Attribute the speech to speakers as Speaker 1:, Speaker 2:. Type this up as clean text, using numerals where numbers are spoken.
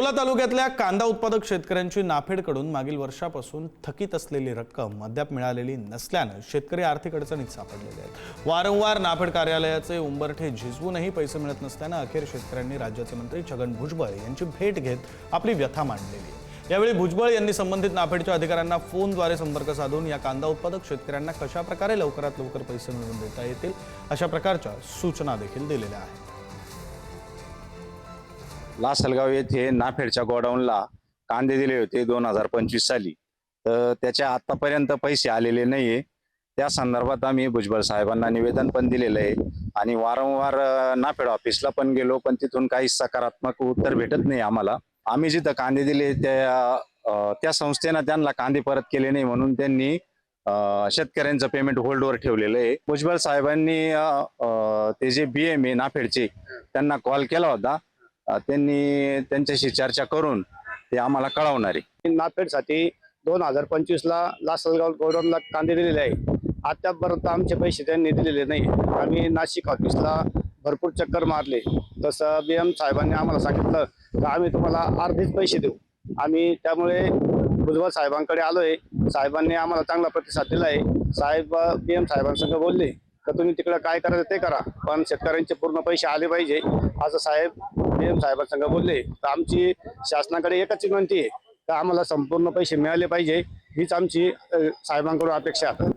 Speaker 1: येवला तालुक्यातल्या कांदा उत्पादक शेतकऱ्यांची नाफेडकडून मागील वर्षापासून थकीत असलेली रक्कम अद्याप मिळालेली नसल्याने शेतकरी आर्थिक अडचणीत सापडलेले आहेत। वारंवार नाफेड कार्यालयाचे उंबरठे झिजवूनही पैसे मिळत नसल्याने अखेर शेतकऱ्यांनी राज्याचे मंत्री छगन भुजबळ यांची भेट घेत आपली व्यथा मांडलेली आहे। यावेळी भुजबळ यांनी संबंधित नाफेडच्या अधिकाऱ्यांना फोनद्वारे संपर्क साधून या कांदा उत्पादक शेतकऱ्यांना कशा प्रकारे लवकरात लवकर पैसे मिळवून देता येतील अशा प्रकारच्या सूचना देखील दिलेल्या आहेत।
Speaker 2: लासलगाव येथे नाफेडच्या गोडाऊनला कांदे दिले होते 2025 साली, तर त्याच्या आतापर्यंत पैसे आलेले नाहीये। त्या संदर्भात आम्ही भुजबळ साहेबांना निवेदन पण दिलेलं आहे आणि वारंवार नाफेड ऑफिसला पण गेलो, पण तिथून काही सकारात्मक उत्तर भेटत नाही आम्हाला। आम्ही जिथं कांदे दिले त्या संस्थेनं त्यांना कांदे परत केले नाही, म्हणून त्यांनी शेतकऱ्यांचं पेमेंट होल्डवर ठेवलेलं आहे। भुजबळ साहेबांनी ते जे BM आहे नाफेडचे त्यांना कॉल केला होता, त्यांनी त्यांच्याशी चर्चा करून ते आम्हाला कळवणार आहे।
Speaker 3: नाफेडसाठी 2025 ला लासलगाव गोडाऊनला कांदे दिलेले आहे। आतापर्यंत आमचे पैसे त्यांनी दिलेले नाही। आम्ही नाशिक ऑफिसला भरपूर चक्कर मारले, तसं BM साहेबांनी आम्हाला सांगितलं की आम्ही तुम्हाला अर्धेच पैसे देऊ। आम्ही त्यामुळे भुजबळ साहेबांकडे आलोय। साहेबांनी आम्हाला चांगला प्रतिसाद दिला आहे। साहेब BM साहेबांसंग बोलले तर तुम्ही तिकडे काय करायचं ते करा, पण शेतकऱ्यांचे पूर्ण पैसे आले पाहिजे असं साहेब BM साहेबांसंग बोलले। तर आमची शासनाकडे एकच विनंती आहे तर आम्हाला संपूर्ण पैसे मिळाले पाहिजे, हीच आमची साहेबांकडून अपेक्षा आहे।